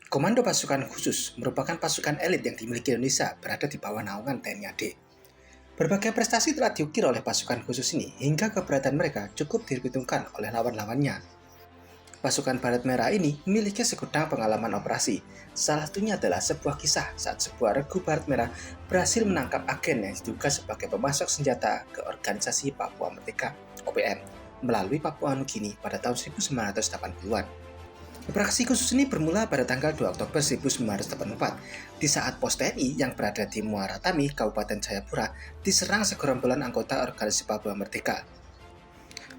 Komando Pasukan Khusus merupakan pasukan elit yang dimiliki Indonesia berada di bawah naungan TNI AD. Berbagai prestasi telah diukir oleh pasukan khusus ini hingga keberadaan mereka cukup diperhitungkan oleh lawan-lawannya. Pasukan Baret Merah ini memiliki segudang pengalaman operasi. Salah satunya adalah sebuah kisah saat sebuah regu Baret Merah berhasil menangkap agen yang diduga sebagai pemasok senjata ke organisasi Papua Merdeka (OPM) melalui Papua Nugini pada tahun 1980-an. Operasi khusus ini bermula pada tanggal 2 Oktober 1984, di saat pos TNI yang berada di Muara Tami, Kabupaten Jayapura, diserang segerombolan anggota organisasi Papua Merdeka.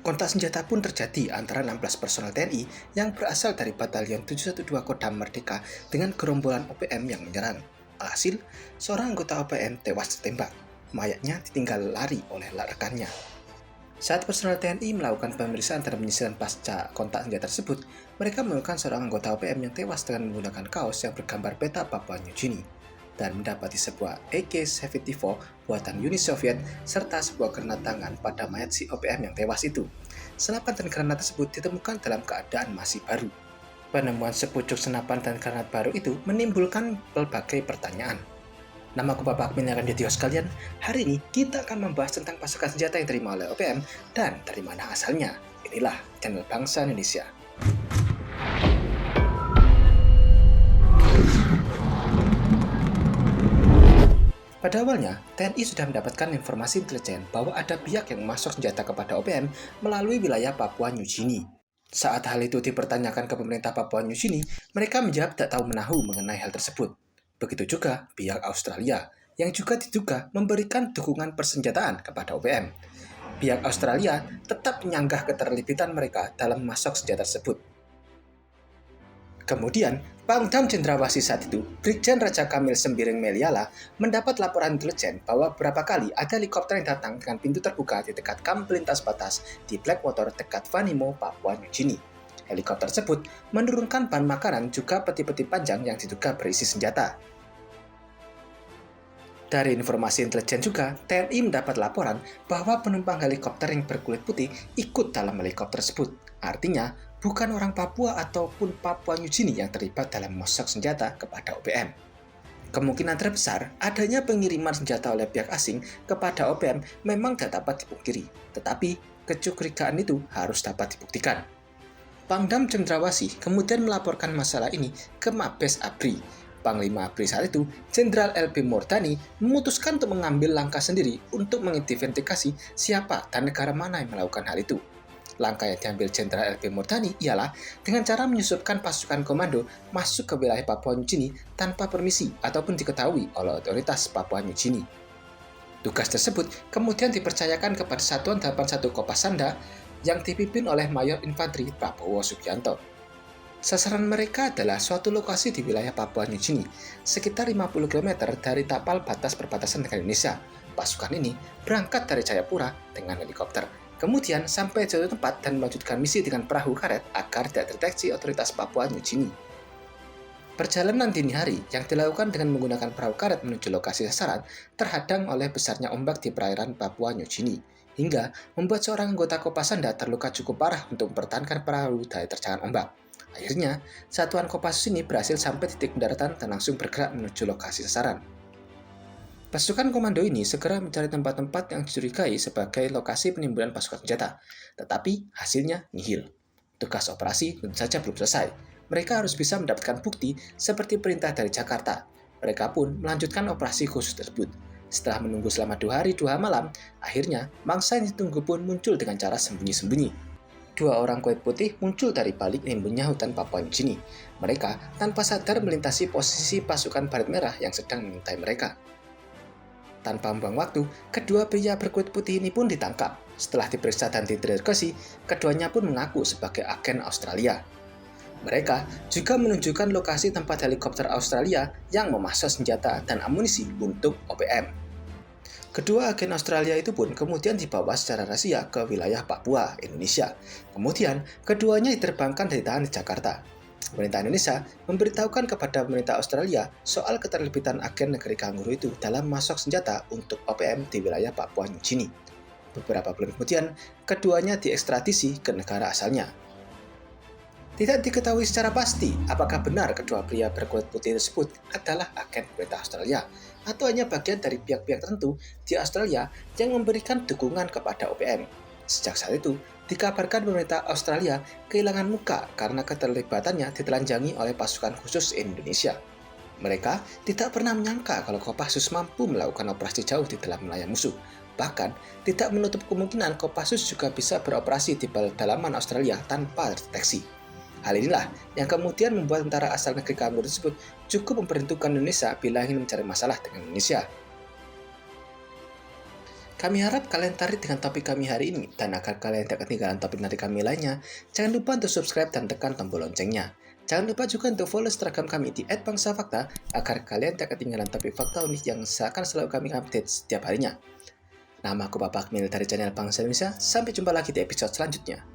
Kontak senjata pun terjadi antara 16 personel TNI yang berasal dari Batalion 712 Kodam Merdeka dengan gerombolan OPM yang menyerang. Alhasil, seorang anggota OPM tewas tertembak. Mayatnya ditinggal lari oleh rekannya. Saat personel TNI melakukan pemeriksaan dan penyisiran pasca kontak senjata tersebut, mereka menemukan seorang anggota OPM yang tewas dengan menggunakan kaos yang bergambar peta Papua New Guinea dan mendapati sebuah AK-74 buatan Uni Soviet serta sebuah granat tangan pada mayat si OPM yang tewas itu. Senapan dan granat tersebut ditemukan dalam keadaan masih baru. Penemuan sepucuk senapan dan granat baru itu menimbulkan berbagai pertanyaan. Nama aku Bapak Akmin yang akan jadi host kalian. Hari ini kita akan membahas tentang pasukan senjata yang diterima oleh OPM dan dari mana asalnya. Inilah channel Bangsa Indonesia. Pada awalnya, TNI sudah mendapatkan informasi intelijen bahwa ada pihak yang memasok senjata kepada OPM melalui wilayah Papua New Guinea. Saat hal itu dipertanyakan ke pemerintah Papua New Guinea, mereka menjawab tak tahu menahu mengenai hal tersebut. Begitu juga pihak Australia, yang juga diduga memberikan dukungan persenjataan kepada OPM. Pihak Australia tetap menyanggah keterlibatan mereka dalam memasok senjata tersebut. Kemudian, Pangdam Cendrawasih saat itu, Brigjen Raja Kamil Sembiring Meliala, mendapat laporan intelijen bahwa beberapa kali ada helikopter yang datang dengan pintu terbuka di dekat kamp lintas batas di Blackwater dekat Vanimo, Papua New Guinea. Helikopter tersebut menurunkan bahan makanan juga peti-peti panjang yang diduga berisi senjata. Dari informasi intelijen juga, TNI mendapat laporan bahwa penumpang helikopter yang berkulit putih ikut dalam helikopter tersebut. Artinya, bukan orang Papua ataupun Papua New Guinea yang terlibat dalam memasok senjata kepada OPM. Kemungkinan terbesar adanya pengiriman senjata oleh pihak asing kepada OPM memang tidak dapat dipungkiri, tetapi kecurigaan itu harus dapat dibuktikan. Pangdam Cendrawasih kemudian melaporkan masalah ini ke Mabes ABRI. Panglima ABRI saat itu, Jenderal LB Mordani, memutuskan untuk mengambil langkah sendiri untuk mengidentifikasi siapa dan negara mana yang melakukan hal itu. Langkah yang diambil Jenderal LB Mordani ialah dengan cara menyusupkan pasukan komando masuk ke wilayah Papua New Guinea tanpa permisi ataupun diketahui oleh otoritas Papua New Guinea. Tugas tersebut kemudian dipercayakan kepada Satuan 81 Kopasanda yang dipimpin oleh Mayor Infanteri Prabowo Subianto. Sasaran mereka adalah suatu lokasi di wilayah Papua New Guinea, sekitar 50 km dari tapal batas perbatasan dengan Indonesia. Pasukan ini berangkat dari Jayapura dengan helikopter, kemudian sampai jatuh tempat dan melanjutkan misi dengan perahu karet agar tidak terdeteksi otoritas Papua New Guinea. Perjalanan dini hari yang dilakukan dengan menggunakan perahu karet menuju lokasi sasaran terhadang oleh besarnya ombak di perairan Papua New Guinea, hingga membuat seorang anggota Kopasanda terluka cukup parah untuk mempertahankan perahu dari terjangan ombak. Akhirnya, satuan Kopassus ini berhasil sampai titik pendaratan dan langsung bergerak menuju lokasi sasaran. Pasukan komando ini segera mencari tempat-tempat yang dicurigai sebagai lokasi penimbunan pasukan senjata, tetapi hasilnya nihil. Tugas operasi tentu saja belum selesai. Mereka harus bisa mendapatkan bukti seperti perintah dari Jakarta. Mereka pun melanjutkan operasi khusus tersebut. Setelah menunggu selama 2 hari 2 malam, akhirnya mangsa yang ditunggu pun muncul dengan cara sembunyi-sembunyi. 2 orang kulit putih muncul dari balik rimbunnya hutan Papua New Guinea. Mereka tanpa sadar melintasi posisi pasukan Baret Merah yang sedang mengintai mereka. Tanpa membuang waktu, kedua pria berkulit putih ini pun ditangkap. Setelah diperiksa dan diinterogasi, keduanya pun mengaku sebagai agen Australia. Mereka juga menunjukkan lokasi tempat helikopter Australia yang memasok senjata dan amunisi untuk OPM. Kedua agen Australia itu pun kemudian dibawa secara rahasia ke wilayah Papua, Indonesia. Kemudian, keduanya diterbangkan dan ditahan di Jakarta. Pemerintah Indonesia memberitahukan kepada pemerintah Australia soal keterlibatan agen negeri kanguru itu dalam masuk senjata untuk OPM di wilayah Papua New Guinea. Beberapa bulan kemudian, keduanya diekstradisi ke negara asalnya. Tidak diketahui secara pasti apakah benar kedua pria berkulit putih tersebut adalah agen pemerintah Australia atau hanya bagian dari pihak-pihak tertentu di Australia yang memberikan dukungan kepada OPM. Sejak saat itu, dikabarkan pemerintah Australia kehilangan muka karena keterlibatannya ditelanjangi oleh pasukan khusus Indonesia. Mereka tidak pernah menyangka kalau Kopassus mampu melakukan operasi jauh di dalam wilayah musuh. Bahkan, tidak menutup kemungkinan Kopassus juga bisa beroperasi di pedalaman Australia tanpa terdeteksi. Hal inilah yang kemudian membuat tentara asal negeri Kamboja tersebut cukup memperhitungkan Indonesia bila ingin mencari masalah dengan Indonesia. Kami harap kalian tertarik dengan topik kami hari ini, dan agar kalian tidak ketinggalan topik dari kami lainnya, jangan lupa untuk subscribe dan tekan tombol loncengnya. Jangan lupa juga untuk follow Instagram kami di @bangsafakta agar kalian tidak ketinggalan topik fakta unik yang akan selalu kami update setiap harinya. Nama aku Bapak Akmil dari channel Bangsa Indonesia. Sampai jumpa lagi di episode selanjutnya.